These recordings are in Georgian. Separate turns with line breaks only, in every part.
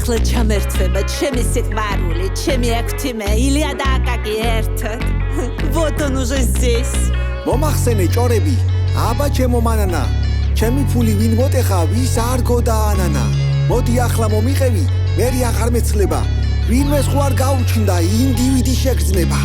ახლა ჩამერთვება ჩემი სიყვარული, ჩემი აქტიმე, ილია და აკაკი ერთად. Вот он уже здесь.
მომახსენე ჭორები, აბა ჩემო მანანა, ჩემი ფული ვინ მოტეხა, ვის არ გოდაანანა. მოდი ახლა მომიყევი, მერი აღარ მეცლება, ვინმეს ხო არ გაუჩნდა ინდივიდი შეგრძნება.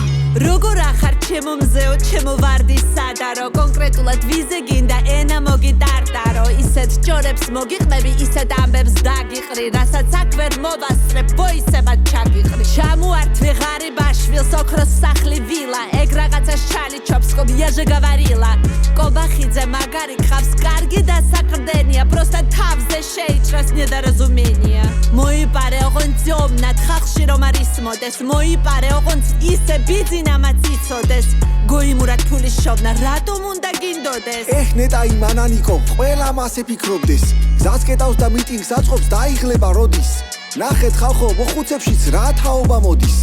როგორ ახარ ჩემო მზეო, ჩემო ვარდი სადარო, კონკრეტულად ვიზე გინდა ენა მოგიტარტარო, ისეთ ჭორებს მოგიყმები, ისეთ ამბებს დაგიყრი, რასაც აქ ვერ მოვასწრებ, ვოისებად ჩაგიყრი. ჩამუართ ვეღარი ბაშვილს, ოქროს სახლი ვილა, ეგ რაღაცას ჩალიჩობს, ხო ბიაჟე გავარილა. კობახიძე მაგარი ხავს, კარგი დასაყრდენია, პროსტა თავზე შეიჭრას ნედარაზუმენია. მოიპარე ოღონდ ზომნად ხალხში რომ არ ისმოდეს, მოიპარე ოღონდ ისე ბიძინამაც იცოდეს. გოიმურად ფულის შოვნა, რატომ უნდა გინდოდეს?
ნეტაი მანანიკო, ყველა მასე ფიქრობდეს, გზას კეტავს და მიტინგს აწყობს, დაიღლება როდის. ნახეთ ხალხო, მოხუცებშიც რა თაობა მოდის.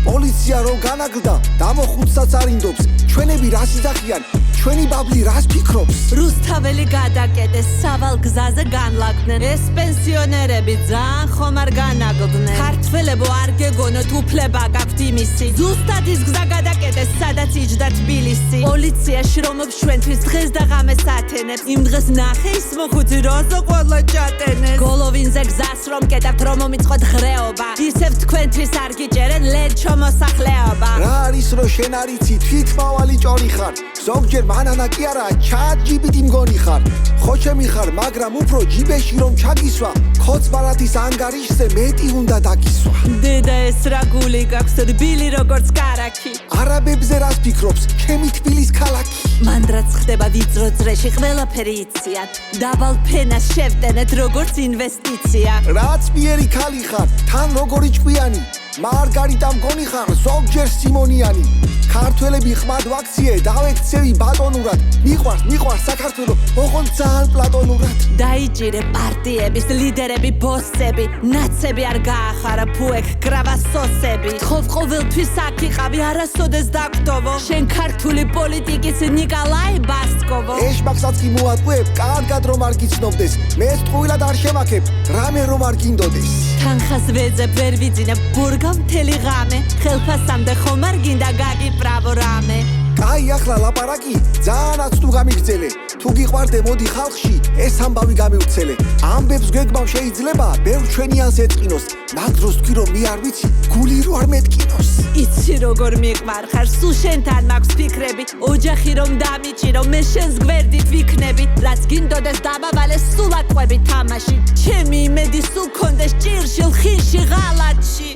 პოლიცია რომ განაგლდა, დამოხუცსაც არინდობს, ჩვენები რას იძახიან, ჩვენი ბაბლი რას ფიქრობს?
რუსთაველი გადაკეტეს, სავალ გზაზე განლაგდნენ, ეს პენსიონერები ძალიან ხომ არ განაგლდნენ. ქართველებო არ გეგონოთ, უფლება გაქვთ იმისი, ზუსტად ის გზა გადაკეტეს, სადაც იჯდა თბილისი. პოლიციაში რომობს ჩვენთვის დღეს და ღამეს ათენებს, იმ დღეს ნახე ის მოხუცი როზო ყველა ჭატენეს. გოლოვინზე გზას რომ კეტავთ, რომ მომიწყოთ ღრეობა, ისევ თქვენთვის არ გიჭერენ ლეჩო მოსახლეობა.
რა არის რო შენ არ იცი, თვითმავალი ჭორი ხარ, ზოგჯერ მანანა კი არა, ჩატ ჯიბიტი მგონი ხარ. ხო ჩემი ხარ, მაგრამ უფრო ჯიბეში რომ ჩაგისვა, ხოცბარათის ანგარიშზე მეტი უნდა დაგისვა.
დედა ეს რა გული გაქვს, რბილი როგორც კარაქი.
არაბებზე რას ფიქრობს, ჩემი თბილის ქალაქი.
მანდრაც ხდება ვიწრო წრეში, ყველაფერი იციან, დაბალ ფენას შევტენეთ როგორც ინვესტიცია.
რაც მიერი ქალი ხარ, თან როგორი ჭკვიანი, მარგარიტა მგონი ხარ, ზოგჯერ სიმონიანი. ქართველები ხმად ვაქციე, დავექცევი ბატონურად, მიყვარს საქართველო, ოღონდ ძალიან პლატონურად.
დაიჭირე პარტიების ლიდერები, ბოსები, ნაცები არ გაახარა, ფუეკ კრავა სოსები. თხოვ ყოველთვის აქ იყავი, არასოდეს დაგტოვო, შენ ქართული პოლიტიკის ნიკოლაი ბასკოვო.
ეშმაკსაც კი მოატყუებ, კარგად რომ არ გიცნობდეს, მეც ტყუილად არ შემაქებ, რამე რომ არ გინდოდეს.
თანხას ვეძებ, ვერ ვიძინებ, ბურგა მთელი ღამე, ხელფასამდე ხომ არ გინდა გაგიправო რამე.
კაი ახლა ლაპარაკი, ძალიანაც თუ გამიგრძელე, თუ გიყვარდე მოდი ხალხში, ეს ამბავი გამივცელე. ამბებს გეგმავ შეიძლება, ბევრ ჩვენიანს ეწყინოს, მაგ დროს თქვი რომ მე არ ვიცი, გული რო არ მეტკინოს.
იცი როგორ მიყვარხარ, სულ შენთან მაქვს ფიქრები, ოჯახი რომ დამიჭირო, მე შენს გვერდით ვიქნები, რაც გინდოდეს დამავალე სულ აკვები თამაში, ჩემი იმედი სულ კონდეს ჭირში, ხიში, ღალატში.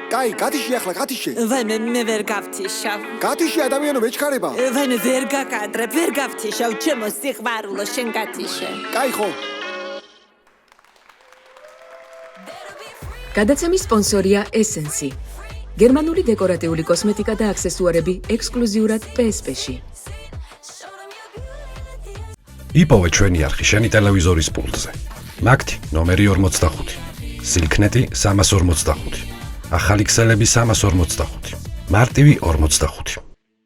კაი, გათიში ახლა, გათიშე.
ვაი მე ვერ გავთიშავ.
გათიში ადამიანო მეჩქარება.
ვაი მე ვერ გაკადრებ, ვერ გავთიშავ, ჩემო სიყვარულო, შენ გათიშე.
კაი ხო.
გადაცემის სპონსორია ესენსი. გერმანული დეკორატიული კოსმეტიკა და აქსესუარები ექსკლუზიურად PSP-ში.
იპოვე ჩვენი არხი შენი ტელევიზორის პულტზე. მაგთი ნომერი 45, სილქნეტი 345, ახალი ქსელები 345, მარტივი 45.